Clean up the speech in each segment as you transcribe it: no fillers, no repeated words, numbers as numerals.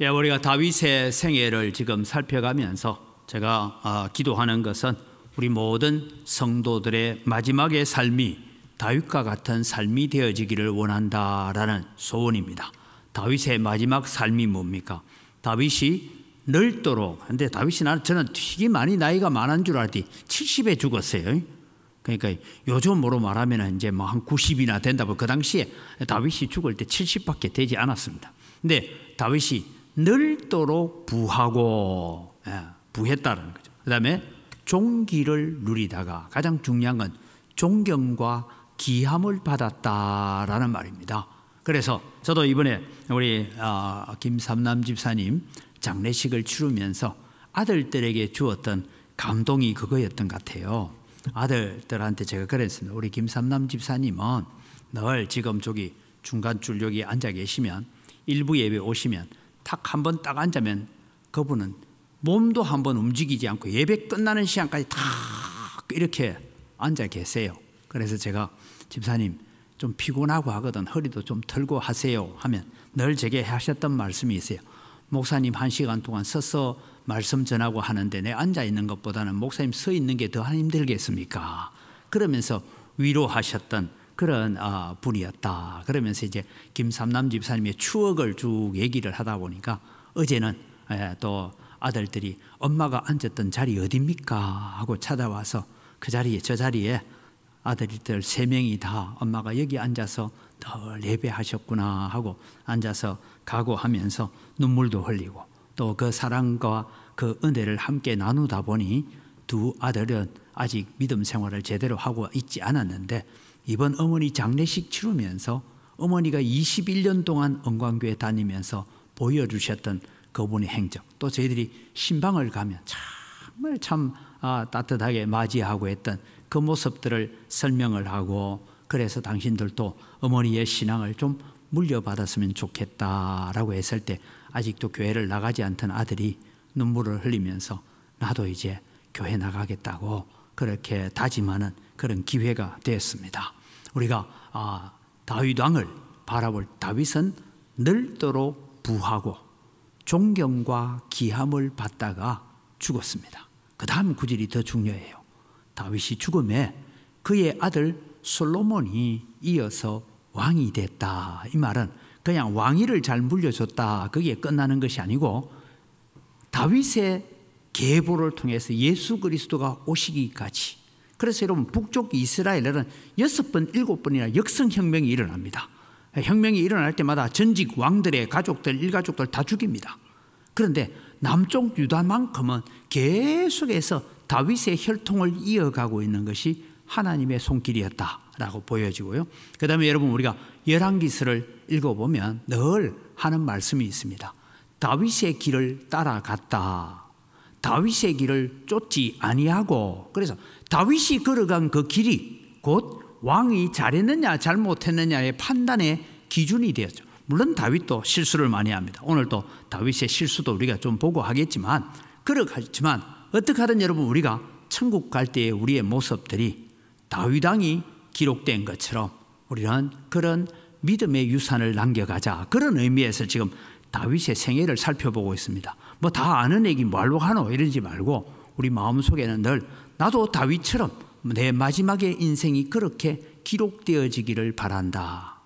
예, 우리가 다윗의 생애를 지금 살펴가면서 제가 기도하는 것은 우리 모든 성도들의 마지막의 삶이 다윗과 같은 삶이 되어지기를 원한다라는 소원입니다. 다윗의 마지막 삶이 뭡니까? 다윗이 늙도록, 근데 다윗이 저는 되게 많이 나이가 많은 줄 알았더니 70에 죽었어요. 그러니까 요즘으로 말하면 이제 뭐 한 90이나 된다고. 그 당시에 다윗이 죽을 때 70밖에 되지 않았습니다. 근데 다윗이 늙도록 부하고, 부했다는 거죠. 그 다음에 종기를 누리다가 가장 중요한 건 존경과 기함을 받았다라는 말입니다. 그래서 저도 이번에 우리 김삼남 집사님 장례식을 치르면서 아들들에게 주었던 감동이 그거였던 것 같아요. 아들들한테 제가 그랬습니다. 우리 김삼남 집사님은 늘 지금 저기 중간줄 여기 앉아 계시면 일부 예배 오시면 탁 한 번 딱 앉으면 그분은 몸도 한 번 움직이지 않고 예배 끝나는 시간까지 탁 이렇게 앉아 계세요. 그래서 제가 집사님 좀 피곤하고 하거든, 허리도 좀 털고 하세요 하면 늘 제게 하셨던 말씀이 있어요. 목사님 1시간 동안 서서 말씀 전하고 하는데 내 앉아 있는 것보다는 목사님 서 있는 게 더 힘들겠습니까? 그러면서 위로하셨던 그런 분이었다. 그러면서 이제 김삼남 집사님의 추억을 쭉 얘기를 하다 보니까 어제는 또 아들들이 엄마가 앉았던 자리 어디입니까? 하고 찾아와서 그 자리에, 저 자리에 아들들 3명이 다 엄마가 여기 앉아서 더 예배하셨구나 하고 앉아서 각오하면서 눈물도 흘리고 또 그 사랑과 그 은혜를 함께 나누다 보니 두 아들은 아직 믿음 생활을 제대로 하고 있지 않았는데 이번 어머니 장례식 치르면서 어머니가 21년 동안 은광교회 다니면서 보여주셨던 그분의 행적, 또 저희들이 신방을 가면 정말 참 따뜻하게 맞이하고 했던 그 모습들을 설명을 하고, 그래서 당신들도 어머니의 신앙을 좀 물려받았으면 좋겠다라고 했을 때 아직도 교회를 나가지 않던 아들이 눈물을 흘리면서 나도 이제 교회 나가겠다고 그렇게 다짐하는 그런 기회가 되었습니다. 우리가 다윗 왕을 바라볼, 다윗은 늙도록 부하고 존경과 기함을 받다가 죽었습니다. 그 다음 구절이 더 중요해요. 다윗이 죽음에 그의 아들 솔로몬이 이어서 왕이 됐다. 이 말은 그냥 왕위를 잘 물려줬다, 그게 끝나는 것이 아니고 다윗의 계보를 통해서 예수 그리스도가 오시기까지. 그래서 여러분 북쪽 이스라엘에는 6번, 7번이나 역성혁명이 일어납니다. 혁명이 일어날 때마다 전직 왕들의 가족들, 일가족들 다 죽입니다. 그런데 남쪽 유다만큼은 계속해서 다윗의 혈통을 이어가고 있는 것이 하나님의 손길이었다라고 보여지고요. 그 다음에 여러분 우리가 열왕기서를 읽어보면 늘 하는 말씀이 있습니다. 다윗의 길을 따라갔다. 다윗의 길을 쫓지 아니하고, 그래서 다윗이 걸어간 그 길이 곧 왕이 잘했느냐 잘못했느냐의 판단의 기준이 되었죠. 물론 다윗도 실수를 많이 합니다. 오늘 또 다윗의 실수도 우리가 좀 보고 하겠지만, 그렇지만 어떻게 하든 여러분 우리가 천국 갈 때의 우리의 모습들이 다윗 왕이 기록된 것처럼 우리는 그런 믿음의 유산을 남겨가자, 그런 의미에서 지금 다윗의 생애를 살펴보고 있습니다. 뭐 다 아는 얘기 뭘로 하노 이러지 말고 우리 마음속에는 늘 나도 다윗처럼 내 마지막의 인생이 그렇게 기록되어지기를 바란다,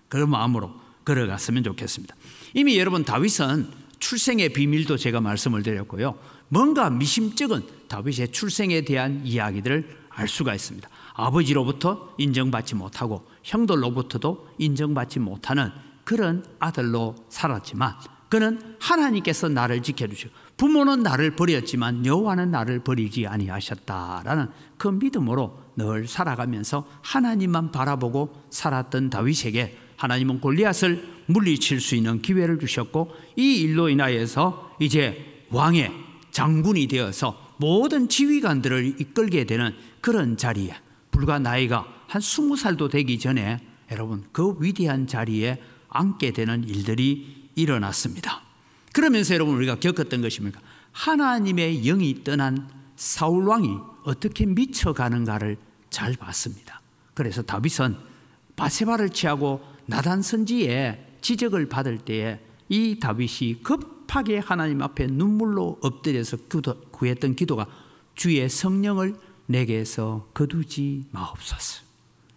그런 마음으로 걸어갔으면 좋겠습니다. 이미 여러분 다윗은 출생의 비밀도 제가 말씀을 드렸고요. 뭔가 미심쩍은 다윗의 출생에 대한 이야기들을 알 수가 있습니다. 아버지로부터 인정받지 못하고 형들로부터도 인정받지 못하는 그런 아들로 살았지만 그는 하나님께서 나를 지켜주시고 부모는 나를 버렸지만 여호와는 나를 버리지 아니하셨다라는 그 믿음으로 늘 살아가면서 하나님만 바라보고 살았던 다윗에게 하나님은 골리앗을 물리칠 수 있는 기회를 주셨고, 이 일로 인하여서 이제 왕의 장군이 되어서 모든 지휘관들을 이끌게 되는 그런 자리에, 불과 나이가 한 20살도 되기 전에 여러분 그 위대한 자리에 앉게 되는 일들이 일어났습니다. 그러면서 여러분 우리가 겪었던 것입니까? 하나님의 영이 떠난 사울 왕이 어떻게 미쳐가는가를 잘 봤습니다. 그래서 다윗은 바세바를 취하고 나단 선지에 지적을 받을 때에 이 다윗이 급하게 하나님 앞에 눈물로 엎드려서 구했던 기도가 주의 성령을 내게서 거두지 마옵소서.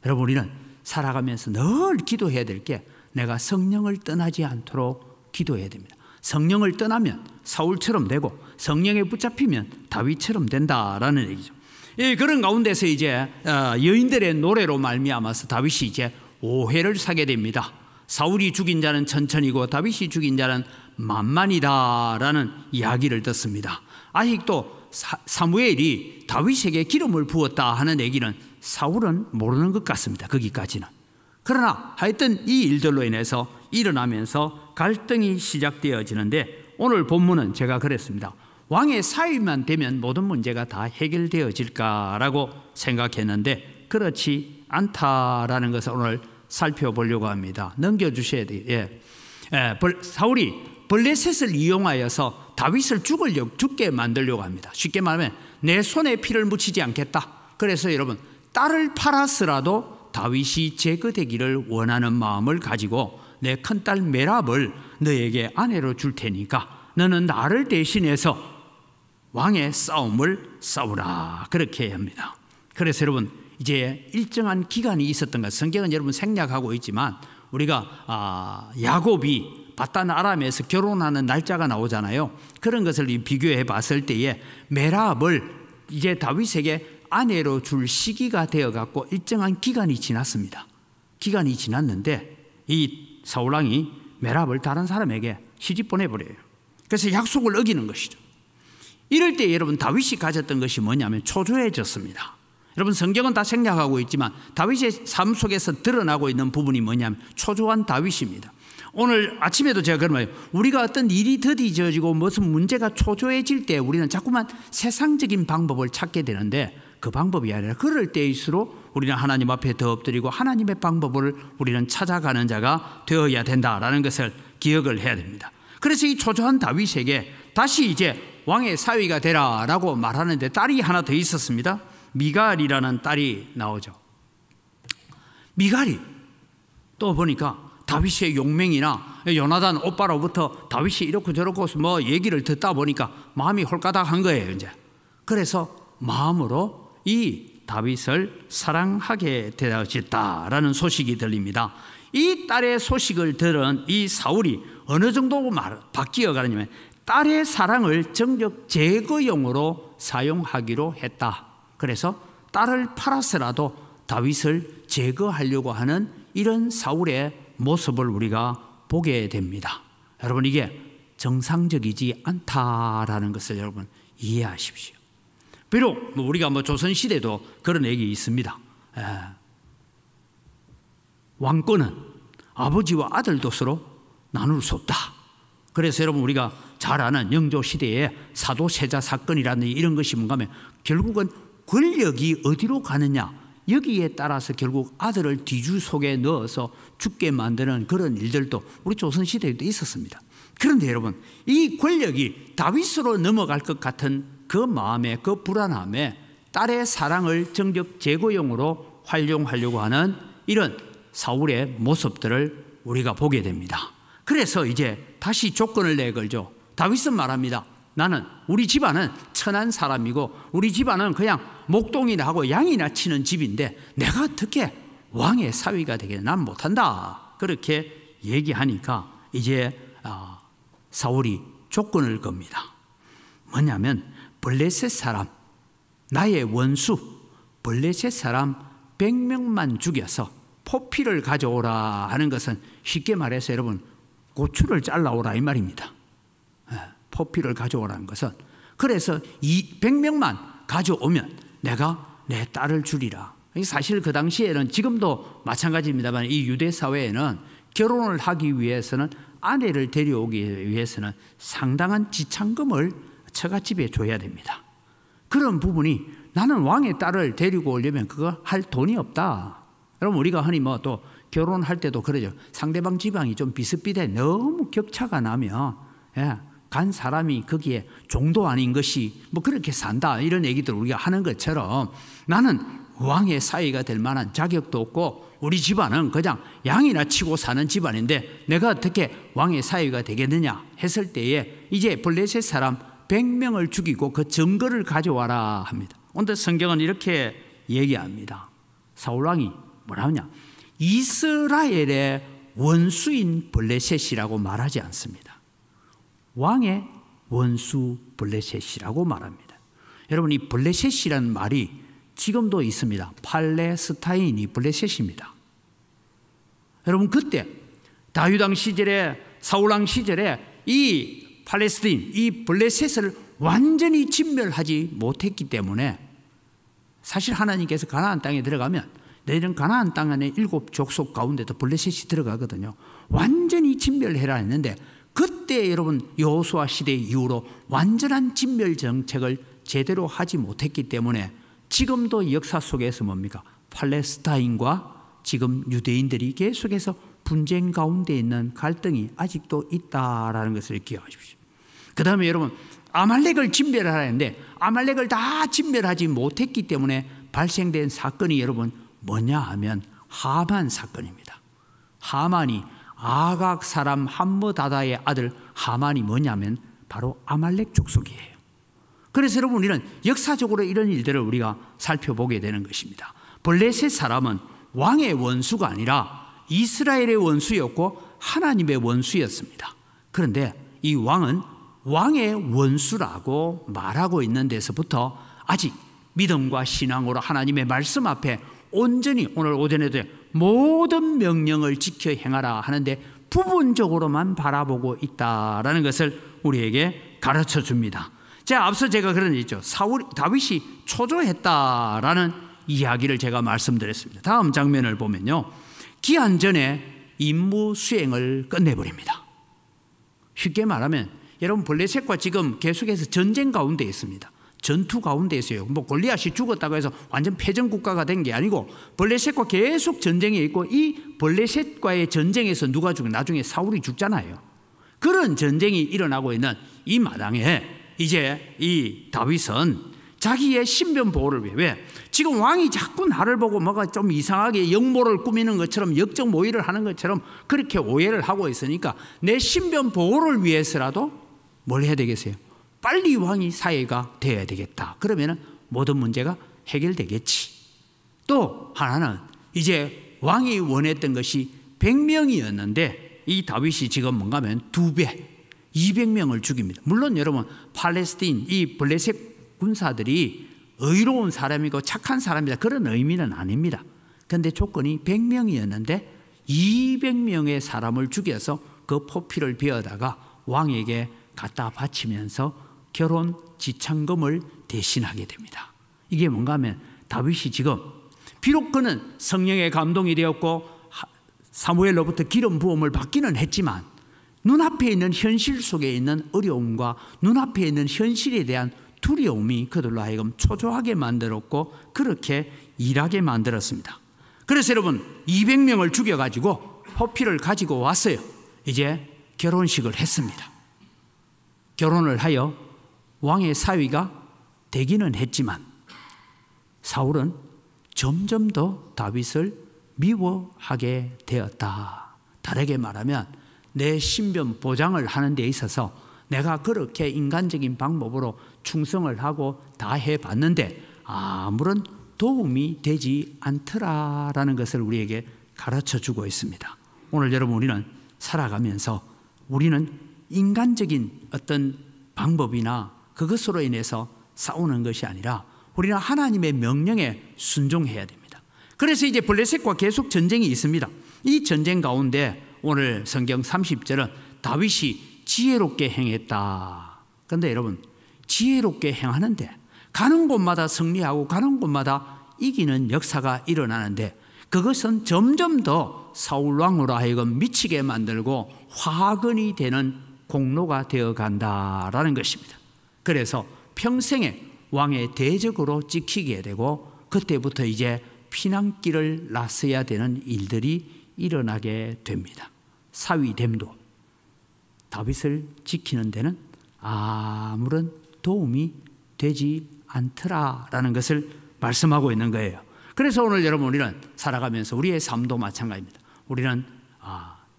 여러분, 우리는 살아가면서 늘 기도해야 될 게 내가 성령을 떠나지 않도록 기도해야 됩니다. 성령을 떠나면 사울처럼 되고 성령에 붙잡히면 다윗처럼 된다라는 얘기죠. 그런 가운데서 이제 여인들의 노래로 말미암아서 다윗이 이제 오해를 사게 됩니다. 사울이 죽인 자는 천천히고 다윗이 죽인 자는 만만이다라는 이야기를 듣습니다. 아직도 사무엘이 다윗에게 기름을 부었다 하는 얘기는 사울은 모르는 것 같습니다. 거기까지는. 그러나 하여튼 이 일들로 인해서 일어나면서 갈등이 시작되어지는데, 오늘 본문은 제가 그랬습니다. 왕의 사위만 되면 모든 문제가 다 해결되어질까라고 생각했는데 그렇지 않다라는 것을 오늘 살펴보려고 합니다. 넘겨주셔야 돼요. 사울이 블레셋을 이용하여서 다윗을 죽게 만들려고 합니다. 쉽게 말하면 내 손에 피를 묻히지 않겠다. 그래서 여러분, 딸을 팔아서라도 다윗이 제거되기를 원하는 마음을 가지고 내 큰딸 메랍을 너에게 아내로 줄 테니까 너는 나를 대신해서 왕의 싸움을 싸우라, 그렇게 합니다. 그래서 여러분, 이제 일정한 기간이 있었던 것, 성경은 여러분 생략하고 있지만 우리가 야곱이 바단 아람에서 결혼하는 날짜가 나오잖아요. 그런 것을 비교해 봤을 때에 메랍을 이제 다윗에게 아내로 줄 시기가 되어 갖고 일정한 기간이 지났습니다. 기간이 지났는데 이 사울왕이 메랍을 다른 사람에게 시집 보내버려요. 그래서 약속을 어기는 것이죠. 이럴 때 여러분, 다윗이 가졌던 것이 뭐냐면 초조해졌습니다. 여러분, 성경은 다 생략하고 있지만 다윗의 삶 속에서 드러나고 있는 부분이 뭐냐면 초조한 다윗입니다. 오늘 아침에도 제가 그런 말이에요. 우리가 어떤 일이 더디져지고 무슨 문제가 초조해질 때 우리는 자꾸만 세상적인 방법을 찾게 되는데 그 방법이 아니라 그럴 때일수록 우리는 하나님 앞에 더 엎드리고 하나님의 방법을 우리는 찾아가는 자가 되어야 된다라는 것을 기억을 해야 됩니다. 그래서 이 초조한 다윗에게 다시 이제 왕의 사위가 되라라고 말하는데 딸이 하나 더 있었습니다. 미갈이라는 딸이 나오죠. 미갈이 또 보니까 다윗의 용맹이나 요나단 오빠로부터 다윗이 이렇고 저렇고 뭐 얘기를 듣다 보니까 마음이 홀가닥한 거예요, 이제. 그래서 마음으로 이 다윗을 사랑하게 되어졌다라는 소식이 들립니다. 이 딸의 소식을 들은 이 사울이 어느 정도 바뀌어 가느냐면 딸의 사랑을 정적 제거용으로 사용하기로 했다. 그래서 딸을 팔아서라도 다윗을 제거하려고 하는 이런 사울의 모습을 우리가 보게 됩니다. 여러분, 이게 정상적이지 않다라는 것을 여러분 이해하십시오. 비록 우리가 조선시대도 그런 얘기 있습니다. 왕권은 아버지와 아들 돛으로 나눌 수 없다. 그래서 여러분, 우리가 잘 아는 영조시대의 사도세자 사건이라는 이런 것이 뭔가 하면 결국은 권력이 어디로 가느냐, 여기에 따라서 결국 아들을 뒤주 속에 넣어서 죽게 만드는 그런 일들도 우리 조선시대에도 있었습니다. 그런데 여러분, 이 권력이 다윗으로 넘어갈 것 같은 그 마음에, 그 불안함에 딸의 사랑을 정적 제거용으로 활용하려고 하는 이런 사울의 모습들을 우리가 보게 됩니다. 그래서 이제 다시 조건을 내걸죠. 다윗은 말합니다. 나는, 우리 집안은 천한 사람이고 우리 집안은 그냥 목동이나 하고 양이나 치는 집인데 내가 어떻게 왕의 사위가 되게 난 못한다. 그렇게 얘기하니까 이제 사울이 조건을 겁니다. 뭐냐면 블레셋 사람, 나의 원수 블레셋 사람 100명만 죽여서 포피를 가져오라 하는 것은 쉽게 말해서 여러분 고추를 잘라오라 이 말입니다. 포피를 가져오라는 것은, 그래서 100명만 가져오면 내가 내 딸을 주리라. 사실 그 당시에는, 지금도 마찬가지입니다만, 이 유대 사회에는 결혼을 하기 위해서는, 아내를 데려오기 위해서는 상당한 지참금을 처갓집에 줘야 됩니다. 그런 부분이, 나는 왕의 딸을 데리고 오려면 그거 할 돈이 없다. 여러분, 우리가 흔히 또 결혼할 때도 그러죠. 상대방 지방이 좀 비슷비슷해 너무 격차가 나면 간 사람이 거기에 종도 아닌 것이 그렇게 산다, 이런 얘기들 우리가 하는 것처럼 나는 왕의 사위가 될 만한 자격도 없고 우리 집안은 그냥 양이나 치고 사는 집안인데 내가 어떻게 왕의 사위가 되겠느냐 했을 때에 이제 블레셋 사람 100명을 죽이고 그 증거를 가져와라 합니다. 오늘 성경은 이렇게 얘기합니다. 사울왕이 뭐라 하냐, 이스라엘의 원수인 블레셋이라고 말하지 않습니다. 왕의 원수 블레셋이라고 말합니다. 여러분, 이 블레셋이라는 말이 지금도 있습니다. 팔레스타인이 블레셋입니다. 여러분, 그때 다윗왕 시절에, 사울왕 시절에 이 팔레스타인, 이 블레셋을 완전히 진멸하지 못했기 때문에 사실 하나님께서 가나안 땅에 들어가면 내일은 가나안 땅 안에 7족속 가운데도 블레셋이 들어가거든요. 완전히 진멸해라 했는데 그때 여러분 여호수아 시대 이후로 완전한 진멸 정책을 제대로 하지 못했기 때문에 지금도 역사 속에서 뭡니까? 팔레스타인과 지금 유대인들이 계속해서 분쟁 가운데 있는 갈등이 아직도 있다라는 것을 기억하십시오. 그 다음에 여러분, 아말렉을 진멸하라 했는데 아말렉을 다 진멸하지 못했기 때문에 발생된 사건이 여러분 뭐냐 하면 하만 사건입니다. 하만이 아각 사람 함므다다의 아들 하만이 뭐냐면 바로 아말렉 족속이에요. 그래서 여러분, 우리는 역사적으로 이런 일들을 우리가 살펴보게 되는 것입니다. 블레셋 사람은 왕의 원수가 아니라 이스라엘의 원수였고 하나님의 원수였습니다. 그런데 이 왕은 왕의 원수라고 말하고 있는 데서부터 아직 믿음과 신앙으로 하나님의 말씀 앞에 온전히 오늘 오전에도 모든 명령을 지켜 행하라 하는데 부분적으로만 바라보고 있다라는 것을 우리에게 가르쳐 줍니다. 자, 앞서 제가 그런 얘기죠. 다윗이 초조했다라는 이야기를 제가 말씀드렸습니다. 다음 장면을 보면요, 기한 전에 임무 수행을 끝내버립니다. 쉽게 말하면 여러분, 블레셋과 지금 계속해서 전쟁 가운데 있습니다. 전투 가운데 있어요. 뭐 골리앗이 죽었다고 해서 완전 패전 국가가 된 게 아니고 블레셋과 계속 전쟁에 있고 이 블레셋과의 전쟁에서 누가 죽고 나중에 사울이 죽잖아요. 그런 전쟁이 일어나고 있는 이 마당에 이제 이 다윗은 자기의 신변 보호를 위해, 왜? 지금 왕이 자꾸 나를 보고 뭐가 좀 이상하게 역모를 꾸미는 것처럼 역적 모의를 하는 것처럼 그렇게 오해를 하고 있으니까 내 신변 보호를 위해서라도 뭘 해야 되겠어요? 빨리 왕이 사회가 되어야 되겠다. 그러면 모든 문제가 해결되겠지. 또 하나는 이제 왕이 원했던 것이 100명이었는데 이 다윗이 지금 뭔가 하면 2배, 200명을 죽입니다. 물론 여러분, 팔레스타인 이 블레셋 군사들이 의로운 사람이고 착한 사람이다, 그런 의미는 아닙니다. 그런데 조건이 100명이었는데 200명의 사람을 죽여서 그 포피를 베어다가 왕에게 갖다 바치면서 결혼 지참금을 대신하게 됩니다. 이게 뭔가 하면 다윗이 지금 비록 그는 성령의 감동이 되었고 사무엘로부터 기름 부음을 받기는 했지만 눈앞에 있는 현실 속에 있는 어려움과 눈앞에 있는 현실에 대한 두려움이 그들로 하여금 초조하게 만들었고 그렇게 일하게 만들었습니다. 그래서 여러분, 200명을 죽여가지고 포피를 가지고 왔어요. 이제 결혼식을 했습니다. 결혼을 하여 왕의 사위가 되기는 했지만 사울은 점점 더 다윗을 미워하게 되었다. 다르게 말하면 내 신변 보장을 하는 데 있어서 내가 그렇게 인간적인 방법으로 충성을 하고 다 해봤는데 아무런 도움이 되지 않더라라는 것을 우리에게 가르쳐주고 있습니다. 오늘 여러분, 우리는 살아가면서 우리는 인간적인 어떤 방법이나 그것으로 인해서 싸우는 것이 아니라 우리는 하나님의 명령에 순종해야 됩니다. 그래서 이제 블레셋과 계속 전쟁이 있습니다. 이 전쟁 가운데 오늘 성경 30절은 다윗이 지혜롭게 행했다. 그런데 여러분, 지혜롭게 행하는데 가는 곳마다 승리하고 가는 곳마다 이기는 역사가 일어나는데 그것은 점점 더 사울왕으로 하여금 미치게 만들고 화근이 되는 공로가 되어 간다라는 것입니다. 그래서 평생에 왕의 대적으로 찍히게 되고 그때부터 이제 피난길을 나서야 되는 일들이 일어나게 됩니다. 사위됨도 다윗을 지키는 데는 아무런 도움이 되지 않더라라는 것을 말씀하고 있는 거예요. 그래서 오늘 여러분 우리는 살아가면서 우리의 삶도 마찬가지입니다. 우리는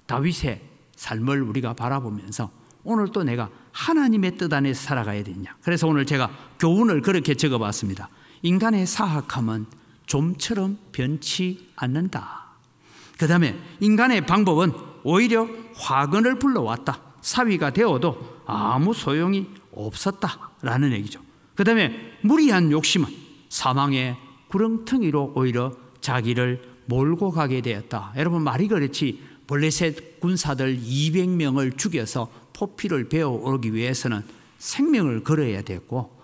다윗의 삶을 우리가 바라보면서 오늘 또 내가 하나님의 뜻 안에서 살아가야 되냐. 그래서 오늘 제가 교훈을 그렇게 적어봤습니다. 인간의 사악함은 좀처럼 변치 않는다. 그 다음에 인간의 방법은 오히려 화근을 불러왔다. 사위가 되어도 아무 소용이 없었다라는 얘기죠. 그 다음에 무리한 욕심은 사망의 구렁텅이로 오히려 자기를 몰고 가게 되었다. 여러분 말이 그렇지 블레셋 군사들 200명을 죽여서 포피를 베어오기 위해서는 생명을 걸어야 되고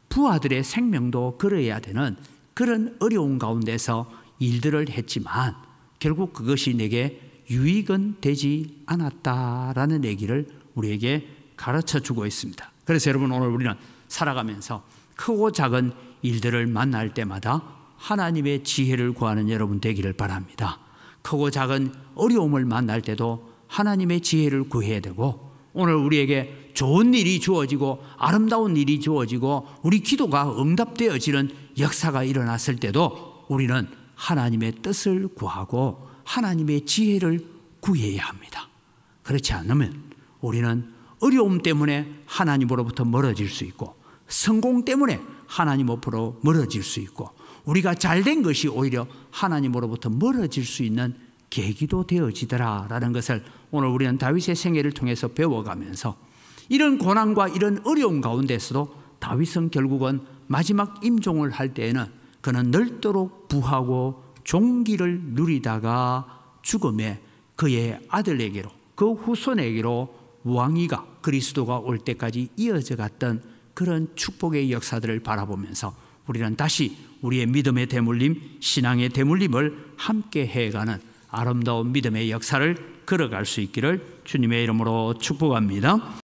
부하들의 생명도 걸어야 되는 그런 어려운 가운데서 일들을 했지만 결국 그것이 내게 유익은 되지 않았다라는 얘기를 우리에게 가르쳐주고 있습니다. 그래서 여러분 오늘 우리는 살아가면서 크고 작은 일들을 만날 때마다 하나님의 지혜를 구하는 여러분 되기를 바랍니다. 크고 작은 어려움을 만날 때도 하나님의 지혜를 구해야 되고 오늘 우리에게 좋은 일이 주어지고 아름다운 일이 주어지고 우리 기도가 응답되어지는 역사가 일어났을 때도 우리는 하나님의 뜻을 구하고 하나님의 지혜를 구해야 합니다. 그렇지 않으면 우리는 어려움 때문에 하나님으로부터 멀어질 수 있고 성공 때문에 하나님 앞으로 멀어질 수 있고 우리가 잘된 것이 오히려 하나님으로부터 멀어질 수 있는 계기도 되어지더라라는 것을 오늘 우리는 다윗의 생애를 통해서 배워가면서 이런 고난과 이런 어려움 가운데서도 다윗은 결국은 마지막 임종을 할 때에는 그는 넓도록 부하고 종기를 누리다가 죽음에 그의 아들에게로 그 후손에게로 왕위가 그리스도가 올 때까지 이어져 갔던 그런 축복의 역사들을 바라보면서 우리는 다시 우리의 믿음의 대물림, 신앙의 대물림을 함께 해가는 아름다운 믿음의 역사를 걸어갈 수 있기를 주님의 이름으로 축복합니다.